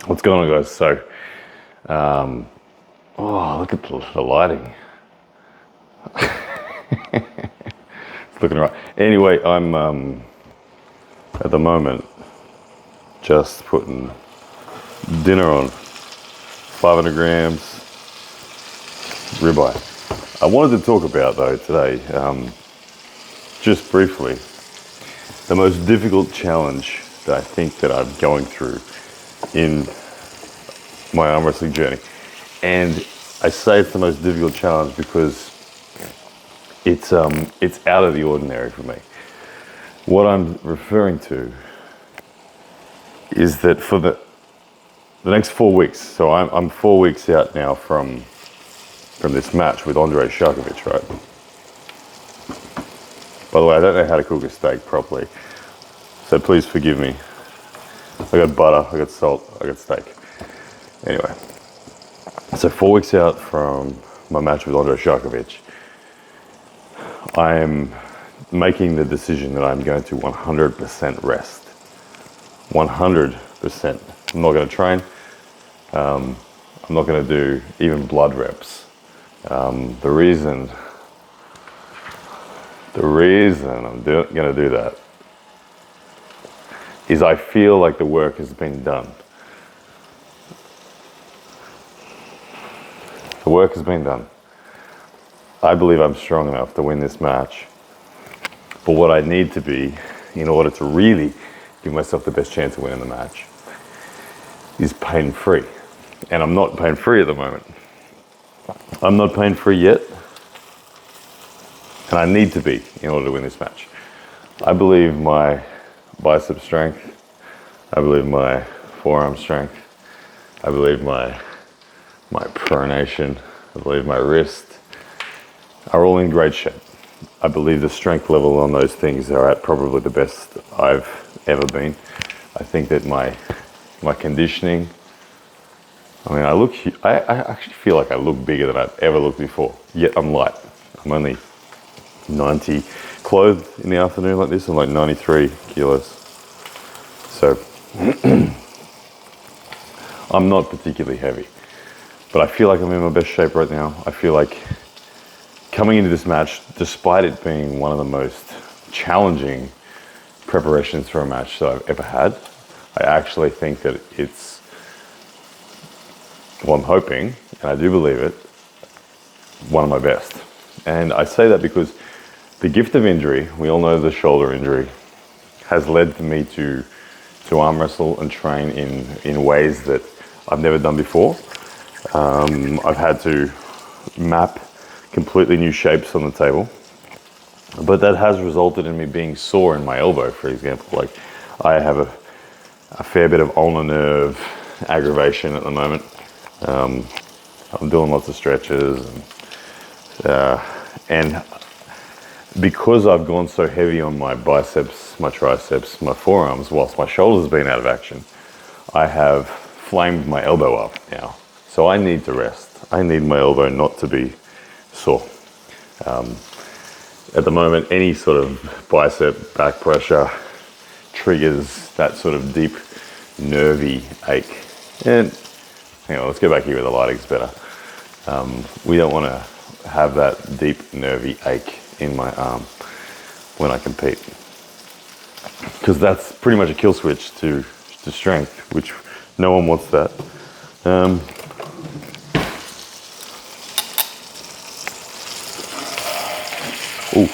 What's going on, guys? So, oh, look at the lighting. It's looking right. Anyway, I'm at the moment just putting dinner on. 500 grams ribeye. I wanted to talk about though today, just briefly, the most difficult challenge that I think that I'm going through in my arm wrestling journey. And I say it's the most difficult challenge because it's out of the ordinary for me. What I'm referring to is that for the next 4 weeks, so I'm 4 weeks out now from this match with Andrei Sharkovich, right? By the way, I don't know how to cook a steak properly, so please forgive me. I got butter, I got salt, I got steak. Anyway, so 4 weeks out from my match with Andrei Sharkovich, I am making the decision that I'm going to 100% rest. 100%. I'm not going to train. I'm not going to do even blood reps. The reason I'm going to do that is I feel like the work has been done. The work has been done. I believe I'm strong enough to win this match. But what I need to be, in order to really give myself the best chance of winning the match, is pain-free. And I'm not pain-free at the moment. I'm not pain-free yet. And I need to be in order to win this match. I believe my bicep strength, I believe my forearm strength, I believe my pronation, I believe my wrist are all in great shape. I believe the strength level on those things are at probably the best I've ever been. I think that my conditioning, I actually feel like I look bigger than I've ever looked before, yet I'm light. I'm only 90, clothed in the afternoon like this, I'm like 93 kilos. So, I'm not particularly heavy, but I feel like I'm in my best shape right now. I feel like coming into this match, despite it being one of the most challenging preparations for a match that I've ever had, I actually think that it's, well, I'm hoping, and I do believe it, one of my best. And I say that because the gift of injury, we all know the shoulder injury, has led me to arm wrestle and train in ways that I've never done before. I've had to map completely new shapes on the table, but that has resulted in me being sore in my elbow, for example. Like, I have a fair bit of ulnar nerve aggravation at the moment. I'm doing lots of stretches, and because I've gone so heavy on my biceps, my triceps, my forearms, whilst my shoulders have been out of action, I have flamed my elbow up now. So I need to rest. I need my elbow not to be sore. At the moment, any sort of bicep back pressure triggers that sort of deep, nervy ache. And hang on, let's go back here where the lighting's better. We don't want to have that deep, nervy ache in my arm when I compete, because that's pretty much a kill switch to strength, which no one wants that. Ooh.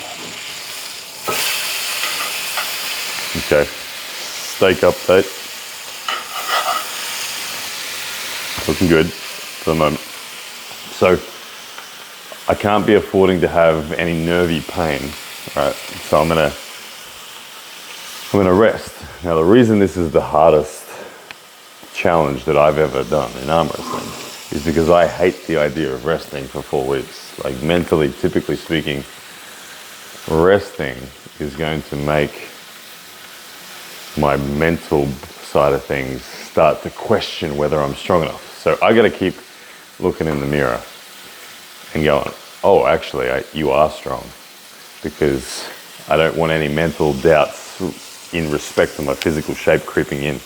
Okay. Steak update. Looking good for the moment. So I can't be affording to have any nervy pain, right? So I'm gonna rest. Now, the reason this is the hardest challenge that I've ever done in arm wrestling is because I hate the idea of resting for 4 weeks. Like, mentally, typically speaking, resting is going to make my mental side of things start to question whether I'm strong enough. So I got to keep looking in the mirror and going, oh, actually, you are strong, because I don't want any mental doubts in respect to my physical shape creeping in.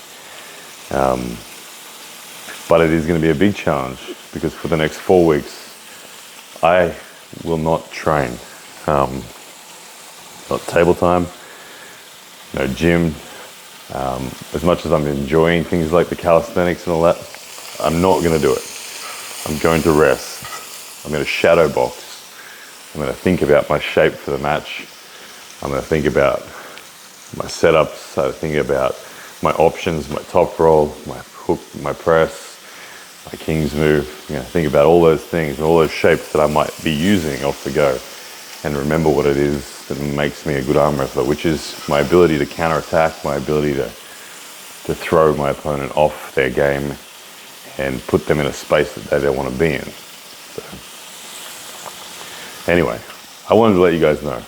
But it is going to be a big challenge because for the next 4 weeks, I will not train. Not table time, no gym. As much as I'm enjoying things like the calisthenics and all that, I'm not going to do it. I'm going to rest. I'm going to shadow box. I'm going to think about my shape for the match. I'm going to think about my setups. I think about my options, my top roll, my hook, my press, my king's move. I'm going to think about all those things and all those shapes that I might be using off the go, and remember what it is that makes me a good arm wrestler, which is my ability to counterattack, my ability to throw my opponent off their game and put them in a space that they don't want to be in. So, anyway, I wanted to let you guys know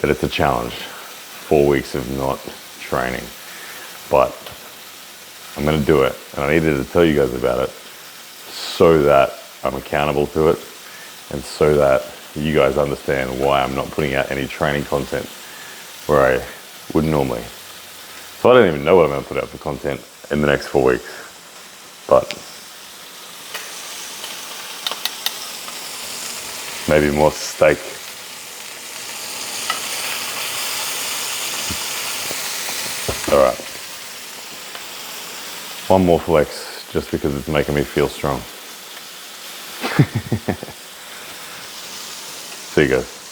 that it's a challenge. 4 weeks of not training. But I'm going to do it, and I needed to tell you guys about it so that I'm accountable to it and so that you guys understand why I'm not putting out any training content where I would normally. So I don't even know what I'm going to put out for content in the next 4 weeks. But maybe more steak. All right. One more flex just because it's making me feel strong. See you guys.